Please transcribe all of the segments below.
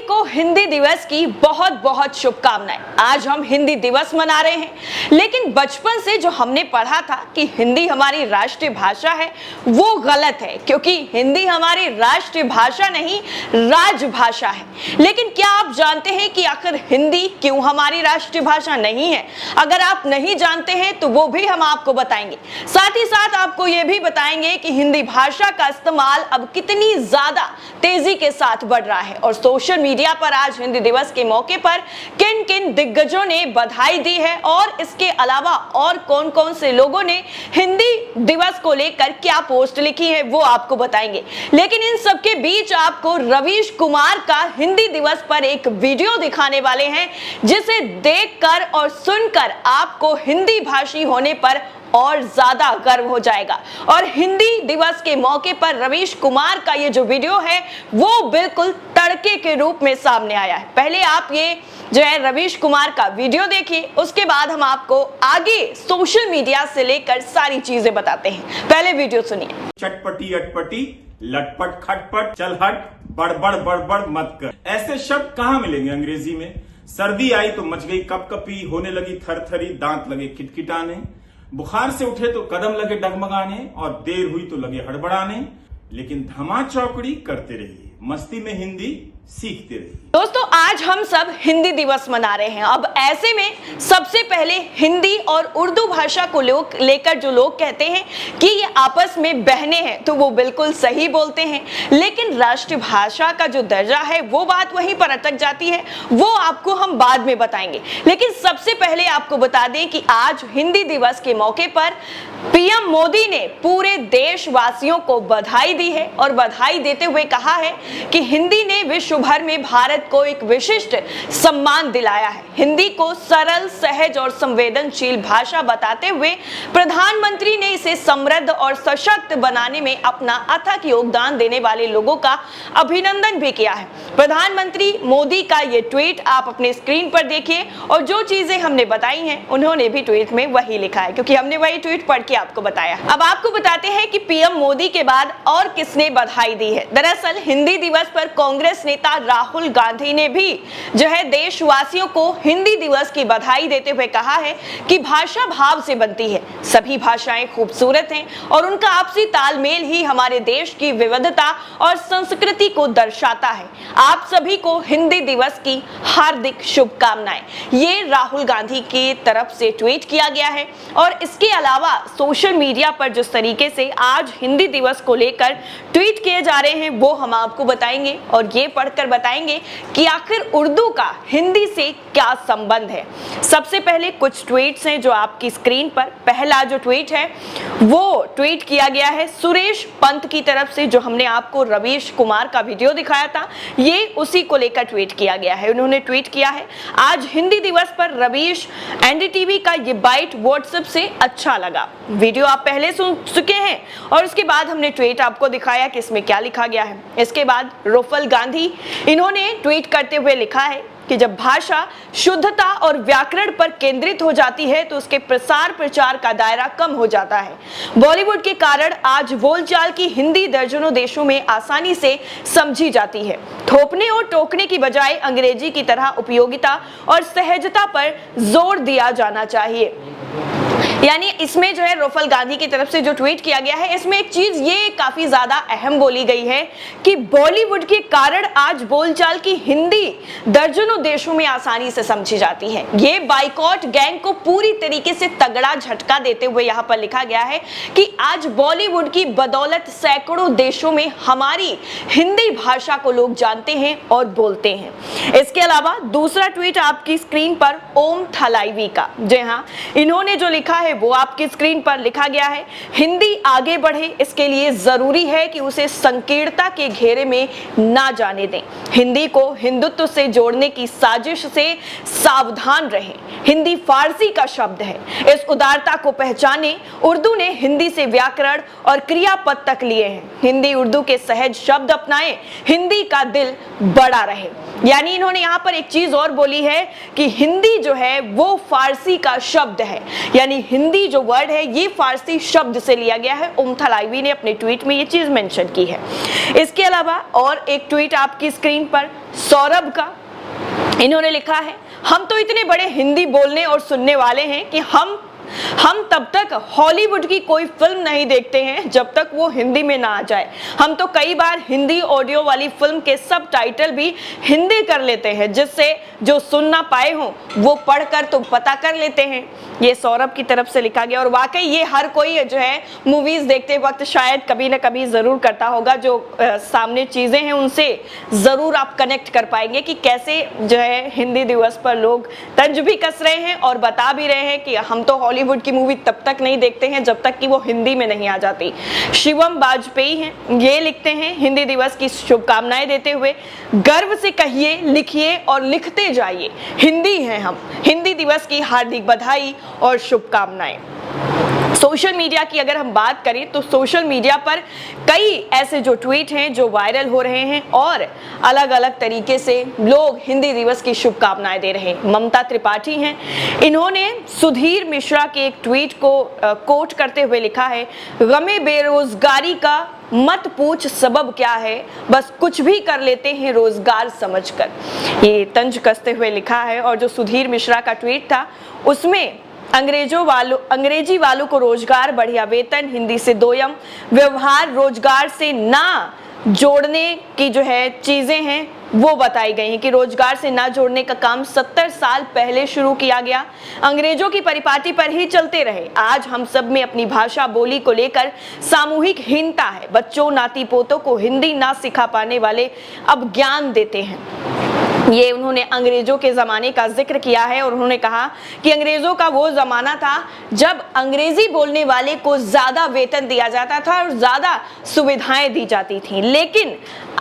को हिंदी दिवस की बहुत बहुत शुभकामनाएं। आज हम हिंदी दिवस मना रहे हैं, लेकिन बचपन से जो हमने पढ़ा था कि हिंदी हमारी राष्ट्रीय भाषा है, वो गलत है, क्योंकि हिंदी हमारी राष्ट्रीय भाषा नहीं, राजभाषा है। लेकिन क्या आप जानते हैं कि आखिर हिंदी क्यों हमारी राष्ट्रीय भाषा नहीं है? अगर आप नहीं जानते हैं तो वो भी हम आपको बताएंगे। साथ ही साथ आपको ये भी बताएंगे कि हिंदी भाषा का इस्तेमाल अब कितनी ज्यादा तेजी के साथ बढ़ रहा है और सोशल मीडिया पर आज हिंदी दिवस के मौके पर किन किन दिग्गजों ने बधाई दी है और इसके अलावा और कौन कौन से लोगों ने हिंदी दिवस को लेकर क्या पोस्ट लिखी है, वो आपको बताएंगे। लेकिन इन सबके बीच आपको रवीश कुमार का हिंदी दिवस पर एक वीडियो दिखाने वाले हैं, जिसे देखकर और सुनकर आपको हिंदी भाषी होने पर और ज्यादा गर्व हो जाएगा। और हिंदी दिवस के मौके पर रवीश कुमार का ये जो वीडियो है वो बिल्कुल तड़के के रूप में सामने आया है। पहले आप ये जो है रवीश कुमार का वीडियो देखिए, उसके बाद हम आपको आगे सोशल मीडिया से लेकर सारी चीजें बताते हैं। पहले वीडियो सुनिए। चटपटी अटपटी लटपट खटपट चल हट बड़बड़ बड़बड़ मत कर, ऐसे शब्द कहाँ मिलेंगे अंग्रेजी में। सर्दी आई तो मच गई कपकपी, होने लगी थरथरी, दांत लगे खिटखिटाने, बुखार से उठे तो कदम लगे डगमगाने और देर हुई तो लगे हड़बड़ाने। लेकिन धमा चौकड़ी करते रहिए, मस्ती में हिंदी सीखते रहिए। दोस्तों, आज हम सब हिंदी दिवस मना रहे हैं। अब ऐसे में सबसे पहले हिंदी और उर्दू भाषा को लेकर जो लोग कहते हैं कि ये आपस में बहनें हैं, तो वो बिल्कुल सही बोलते हैं। लेकिन राष्ट्रीय भाषा का जो दर्जा है वो बात वहीं पर अटक जाती है, वो आपको हम बाद में बताएंगे। लेकिन सबसे पहले आपको बता दें कि आज हिंदी दिवस के मौके पर पीएम मोदी ने पूरे देशवासियों को बधाई दी है और बधाई देते हुए कहा है कि हिंदी ने विश्व भर में भारत को एक विशिष्ट सम्मान दिलाया है। हिंदी को सरल, सहज और संवेदनशील भाषा बताते हुए प्रधानमंत्री ने इसे समृद्ध और सशक्त बनाने में अपना अथक योगदान देने वाले लोगों का अभिनंदन भी किया है। प्रधानमंत्री मोदी का ये ट्वीट आप अपने स्क्रीन पर देखिए और जो चीजें हमने बताई हैं उन्होंने भी ट्वीट में वही लिखा है, क्योंकि हमने वही ट्वीट पढ़ के आपको बताया। अब आपको बताते हैं कि पीएम मोदी के बाद और किसने बधाई दी है। दरअसल हिंदी दिवस पर कांग्रेस नेता राहुल गांधी ने भी जो है देशवासियों को हिंदी दिवस की बधाई देते हुए कहा है कि भाषा भाव से बनती है, सभी भाषाएं खूबसूरत हैं और उनका आपसी तालमेल ही हमारे देश की विविधता और संस्कृति को दर्शाता है। आप सभी को हिंदी दिवस की हार्दिक शुभकामनाएं। ये राहुल गांधी की तरफ से ट्वीट किया गया है। और इसके अलावा सोशल मीडिया पर जिस तरीके से आज हिंदी दिवस को लेकर ट्वीट किए जा रहे हैं वो हम आपको बताएंगे और ये पढ़कर बताएंगे कि आखिर उर्दू का हिंदी से क्या संबंध है। सबसे पहले कुछ ट्वीट्स हैं जो आपकी स्क्रीन पर, पहला जो ट्वीट है वो ट्वीट किया गया है सुरेश पंत की तरफ से, जो हमने आपको रवीश कुमार का वीडियो दिखाया था, ये उसी को लेकर ट्वीट किया गया है। उन्होंने ट्वीट किया है, आज हिंदी दिवस पर रवीश एनडीटीवी का ये बाइट व्हाट्सएप से अच्छा लगा। वीडियो आप पहले सुन चुके हैं और उसके बाद हमने ट्वीट आपको दिखाया कि इसमें क्या लिखा गया है। इसके बाद रोफल गांधी इन्होंने ट्वीट करते हुए लिखा है कि जब भाषा शुद्धता और व्याकरण पर केंद्रित हो जाती है तो उसके प्रसार प्रचार का दायरा कम हो जाता है। बॉलीवुड के कारण आज बोलचाल की हिंदी दर्जनों देशों में आसानी से समझी जाती है। थोपने और टोकने की बजाय अंग्रेजी की तरह उपयोगिता और सहजता पर जोर दिया जाना चाहिए। यानी इसमें जो है रोफल गांधी की तरफ से जो ट्वीट किया गया है, इसमें एक चीज ये काफी ज्यादा अहम बोली गई है कि बॉलीवुड के कारण आज बोलचाल की हिंदी दर्जनों देशों में आसानी से समझी जाती है। ये बाइकॉट गैंग को पूरी तरीके से तगड़ा झटका देते हुए यहाँ पर लिखा गया है कि आज बॉलीवुड की बदौलत सैकड़ों देशों में हमारी हिंदी भाषा को लोग जानते हैं और बोलते हैं। इसके अलावा दूसरा ट्वीट आपकी स्क्रीन पर ओम थलाईवी का, जी हाँ, इन्होंने जो लिखा है वो आपकी स्क्रीन पर लिखा गया है, हिंदी आगे बढ़े इसके लिए जरूरी है कि उसे संकीर्णता के घेरे में ना जाने दें। हिंदी को हिंदुत्व से जोड़ने की साजिश से सावधान रहें। हिंदी फारसी का शब्द है, इस उदारता को पहचाने। उर्दू ने हिंदी से व्याकरण और क्रियापद तक लिए हैं। हिंदी उर्दू के सहज शब्द अपनाएं, हिंदी का दिल बड़ा रहे। यानी इन्होंने यहाँ पर एक चीज और बोली है कि हिंदी जो है वो फारसी का शब्द है, यानी हिंदी जो वर्ड है ये फारसी शब्द से लिया गया है। उमथलाइवी ने अपने ट्वीट में ये चीज मेंशन की है। इसके अलावा और एक ट्वीट आपकी स्क्रीन पर सौरभ का, इन्होंने लिखा है, हम तो इतने बड़े हिंदी बोलने और सुनने वाले हैं कि हम तब तक हॉलीवुड की कोई फिल्म नहीं देखते हैं जब तक वो हिंदी में ना आ जाए। हम तो कई बार हिंदी ऑडियो वाली फिल्म के सबटाइटल भी हिंदी कर लेते हैं, जिससे जो सुन ना पाए हों वो पढ़कर तो पता कर लेते हैं। ये सौरभ की तरफ से लिखा गया और वाकई ये हर कोई जो है मूवीज देखते वक्त शायद कभी ना कभी जरूर करता होगा। जो सामने चीजें हैं उनसे जरूर आप कनेक्ट कर पाएंगे कि कैसे जो है हिंदी दिवस पर लोग तंज भी कस रहे हैं और बता भी रहे हैं कि हम तो हॉलीवुड की मूवी तब तक नहीं देखते हैं जब तक कि वो हिंदी में नहीं आ जाती। शिवम वाजपेयी हैं, ये लिखते हैं, हिंदी दिवस की शुभकामनाएं देते हुए, गर्व से कहिए, लिखिए और लिखते जाइए, हिंदी हैं हम। हिंदी दिवस की हार्दिक बधाई और शुभकामनाएं। सोशल मीडिया की अगर हम बात करें तो सोशल मीडिया पर कई ऐसे जो ट्वीट हैं जो वायरल हो रहे हैं और अलग अलग तरीके से लोग हिंदी दिवस की शुभकामनाएं दे रहे हैं। ममता त्रिपाठी हैं, इन्होंने सुधीर मिश्रा के एक ट्वीट को कोट करते हुए लिखा है, गमे बेरोजगारी का मत पूछ सबब क्या है, बस कुछ भी कर लेते हैं रोजगार समझकर। ये तंज कसते हुए लिखा है और जो सुधीर मिश्रा का ट्वीट था उसमें अंग्रेजी वालों को रोजगार, बढ़िया वेतन, हिंदी से दोयम व्यवहार, रोजगार से ना जोड़ने की जो है चीजें हैं वो बताई गई हैं कि रोजगार से ना जोड़ने का काम 70 साल पहले शुरू किया गया, अंग्रेजों की परिपाटी पर ही चलते रहे। आज हम सब में अपनी भाषा बोली को लेकर सामूहिक हीनता है। बच्चों नाती पोतों को हिंदी ना सिखा पाने वाले अब ज्ञान देते हैं। ये उन्होंने अंग्रेजों के ज़माने का जिक्र किया है और उन्होंने कहा कि अंग्रेजों का वो ज़माना था जब अंग्रेजी बोलने वाले को ज़्यादा वेतन दिया जाता था और ज़्यादा सुविधाएं दी जाती थीं। लेकिन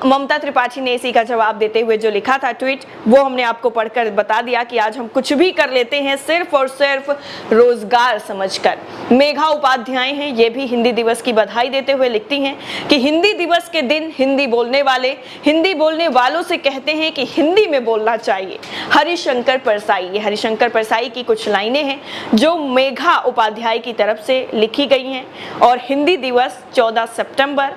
ममता त्रिपाठी ने इसी का जवाब देते हुए जो लिखा था ट्वीट, वो हमने आपको पढ़कर बता दिया कि आज हम कुछ भी कर लेते हैं सिर्फ और सिर्फ रोजगार समझकर। मेघा उपाध्याय हैं, ये भी हिंदी दिवस की बधाई देते हुए लिखती हैं कि हिंदी दिवस के दिन हिंदी बोलने वालों से कहते हैं कि हिंदी में बोलना चाहिए। हरिशंकर परसाई, ये हरिशंकर परसाई की कुछ लाइनें हैं जो मेघा उपाध्याय की तरफ से लिखी गई हैं और हिंदी दिवस 14 सितंबर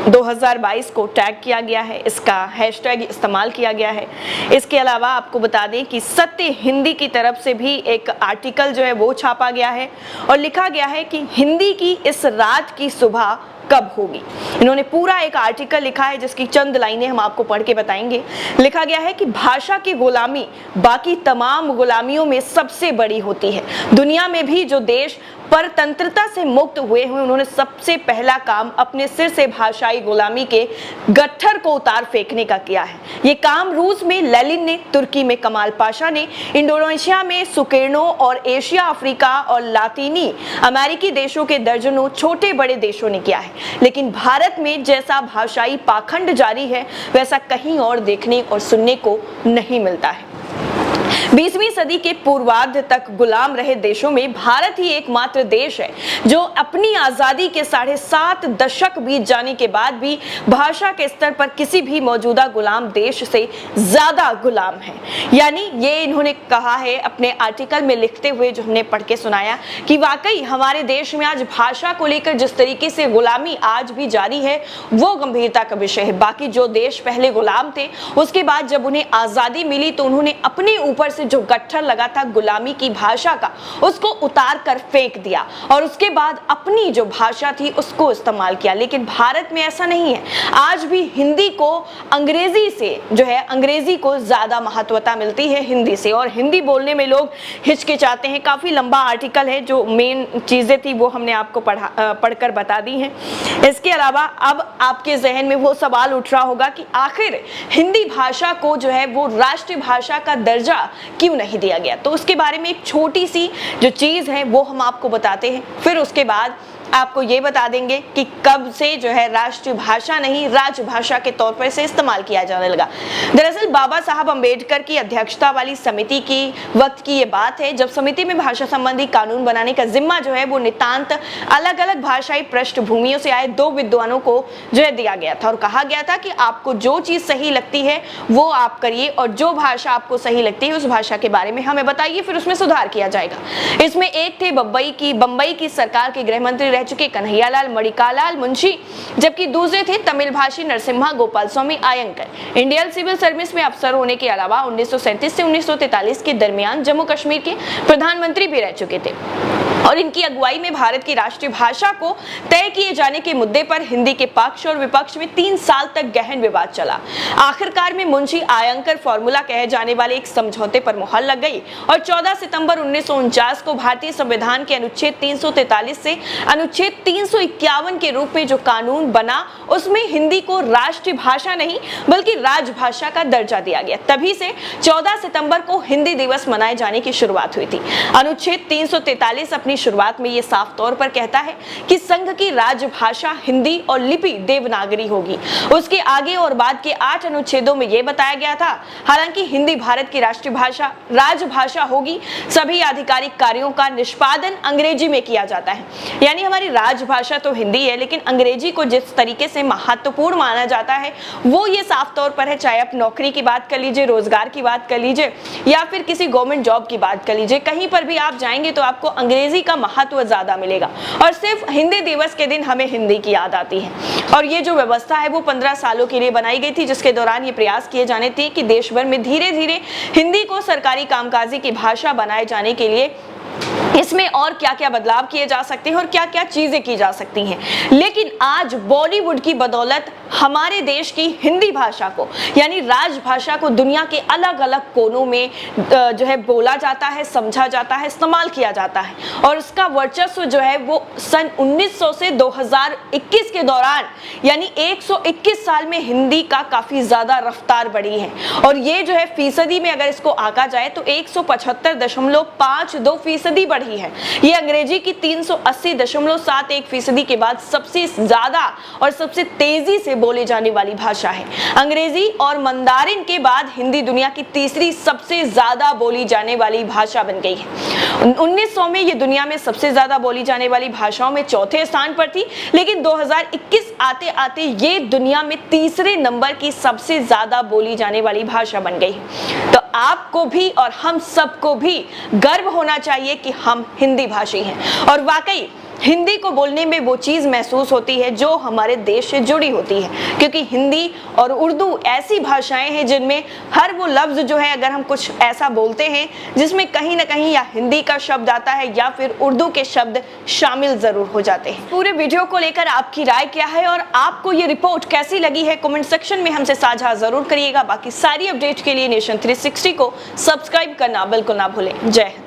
2022 को टैग किया गया है, इसका हैशटैग इस्तेमाल किया गया है। इसके अलावा आपको बता दें कि सत्य हिंदी की तरफ से भी एक आर्टिकल जो है वो छापा गया है और लिखा गया है कि हिंदी की इस रात की सुबह कब होगी। इन्होंने पूरा एक आर्टिकल लिखा है जिसकी चंद लाइनें हम आपको पढ़ के बताएंगे। लिखा गया है कि भाषा की गुलामी बाकी तमाम गुलामियों में सबसे बड़ी होती है। दुनिया में भी जो देश परतंत्रता से मुक्त हुए हैं उन्होंने सबसे पहला काम अपने सिर से भाषाई गुलामी के गट्ठर को उतार फेंकने का किया है। ये काम रूस में लेनिन ने, तुर्की में कमाल पाशा ने, इंडोनेशिया में सुकेर्नो और एशिया, अफ्रीका और लातीनी अमेरिकी देशों के दर्जनों छोटे बड़े देशों ने किया है। लेकिन भारत में जैसा भाषाई पाखंड जारी है वैसा कहीं और देखने और सुनने को नहीं मिलता है। 20वीं सदी के पूर्वार्ध तक गुलाम रहे देशों में भारत ही एकमात्र देश है जो अपनी आजादी के 7.5 दशक बीत जाने के बाद भी भाषा के स्तर पर किसी भी मौजूदा गुलाम देश से ज्यादा गुलाम है। यानी ये इन्होंने कहा है अपने आर्टिकल में लिखते हुए, जो हमने पढ़ के सुनाया, कि वाकई हमारे देश में आज भाषा को लेकर जिस तरीके से गुलामी आज भी जारी है वो गंभीरता का विषय है। बाकी जो देश पहले गुलाम थे उसके बाद जब उन्हें आजादी मिली तो उन्होंने अपने ऊपर से जो गट्ठर लगा था गुलामी की भाषा का उसको उतार कर फेंक दिया और उसके बाद अपनी जो भाषा थी उसको इस्तेमाल किया। लेकिन भारत में ऐसा नहीं है। आज भी हिंदी को अंग्रेजी से जो है, अंग्रेजी को ज्यादा महत्वता मिलती है हिंदी से और हिंदी बोलने में लोग हिचकिचाते हैं। काफी लंबा आर्टिकल है, जो मेन चीजें थी वो हमने आपको पढ़कर बता दी हैं। इसके अलावा अब आपके जहन में वो सवाल उठ रहा होगा कि आखिर हिंदी भाषा को जो है वो राष्ट्रीय भाषा का दर्जा क्यों नहीं दिया गया। तो उसके बारे में एक छोटी सी जो चीज है वो हम आपको बताते हैं, फिर उसके बाद आपको ये बता देंगे कि कब से जो है राष्ट्रीय भाषा नहीं राजभाषा के तौर पर इसे इस्तेमाल किया जाने लगा। दरअसल बाबा साहब अंबेडकर की अध्यक्षता वाली समिति की वक्त की ये बात है, जब समिति में भाषा संबंधी कानून बनाने का जिम्मा जो है वो नितांत अलग अलग भाषाई पृष्ठभूमियों से आए 2 विद्वानों को जो है दिया गया था और कहा गया था कि आपको जो चीज सही लगती है वो आप करिए और जो भाषा आपको सही लगती है उस भाषा के बारे में हमें बताइए, फिर उसमें सुधार किया जाएगा। इसमें एक थे बम्बई की सरकार के गृह मंत्री रह चुके कन्हैयालाल मणिकालाल मुंशी, जबकि दूसरे थे तमिल भाषी Narasimha Gopal Swami आयंकर। Indian civil service में अफसर होने के अलावा 1937 से 1943 के दरमियान जम्मू कश्मीर के प्रधानमंत्री भी रह चुके थे और इनकी अगुवाई में भारत की राष्ट्रीय भाषा को तय किए जाने के मुद्दे पर हिंदी के पक्ष और विपक्ष में 3 साल तक गहन विवाद चला। आखिरकार में मुंशी आयंकर फॉर्मूला कहे जाने वाले एक समझौते पर मुहर लग गई और 14 सितंबर 1949 को भारतीय संविधान के अनुच्छेद 343 से अनुच्छेद 351 के रूप में जो कानून बना उसमें हिंदी को राष्ट्रीय भाषा नहीं बल्कि राजभाषा का दर्जा दिया गया। तभी से 14 सितंबर को हिंदी दिवस मनाए जाने की शुरुआत हुई थी। अनुच्छेद 343 अपनी शुरुआत में ये साफ तौर पर कहता है कि संघ की राजभाषा हिंदी और लिपि देवनागरी होगी। उसके आगे और बाद के 8 अनुच्छेदों में यह बताया गया था, हालांकि हिंदी भारत की राष्ट्रीय भाषा राजभाषा होगी, सभी आधिकारिक कार्यों का निष्पादन अंग्रेजी में किया जाता है। यानी हमारी राजभाषा तो हिंदी है लेकिन अंग्रेजी को जिस तरीके से महत्वपूर्ण माना जाता है वो ये साफ तौर पर है, चाहे आप नौकरी की बात कर लीजिए, रोजगार की बात कर लीजिए या फिर किसी गवर्नमेंट जॉब की बात कर लीजिए, कहीं पर भी आप जाएंगे तो आपको अंग्रेजी का महत्व ज्यादा मिलेगा। और सिर्फ हिंदी दिवस के दिन हमें हिंदी की याद आती है। और ये जो व्यवस्था है वो 15 सालों के लिए बनाई गई थी, जिसके दौरान ये प्रयास किए जाने थे कि देश भर में धीरे धीरे हिंदी को सरकारी कामकाजी की भाषा बनाए जाने के लिए इसमें और क्या क्या बदलाव किए जा सकते हैं और क्या क्या चीजें की जा सकती हैं। लेकिन आज बॉलीवुड की बदौलत हमारे देश की हिंदी भाषा को यानी राजभाषा को दुनिया के अलग अलग कोनों में जो है बोला जाता है, समझा जाता है, इस्तेमाल किया जाता है और इसका वर्चस्व जो है वो सन 1900 से 2021 के दौरान यानी 121 साल में हिंदी का काफी ज्यादा रफ्तार बढ़ी है। और ये जो है फीसदी में अगर इसको आंका जाए तो 175.52% बढ़ी है। ये अंग्रेजी की 380.71% के बाद सबसे ज्यादा और सबसे तेजी से बोले जाने वाली भाषा है। अंग्रेजी और मंदारिन के बाद हिंदी दुनिया की तीसरी सबसे ज्यादा बोली जाने वाली भाषा बन गई है। 1900 में ये दुनिया में सबसे ज्यादा बोली जाने वाली भाषाओं में चौथे स्थान पर थी, लेकिन 2021 आते आते ये दुनिया में तीसरे नंबर की सबसे ज्यादा बोली जाने वाली भाषा बन गई है। तो आपको भी और हम सबको भी गर्व होना चाहिए कि हम हिंदी भाषी हैं और वाकई हिंदी को बोलने में वो चीज महसूस होती है जो हमारे देश से जुड़ी होती है, क्योंकि हिंदी और उर्दू ऐसी भाषाएं हैं जिनमें हर वो लफ्ज जो है अगर हम कुछ ऐसा बोलते हैं जिसमें कहीं ना कहीं या हिंदी का शब्द आता है या फिर उर्दू के शब्द शामिल जरूर हो जाते हैं। पूरे वीडियो को लेकर आपकी राय क्या है और आपको ये रिपोर्ट कैसी लगी है कमेंट सेक्शन में हमसे साझा जरूर करिएगा। बाकी सारी अपडेट के लिए नेशन 360 को सब्सक्राइब करना बिल्कुल ना भूलें। जय हिंद।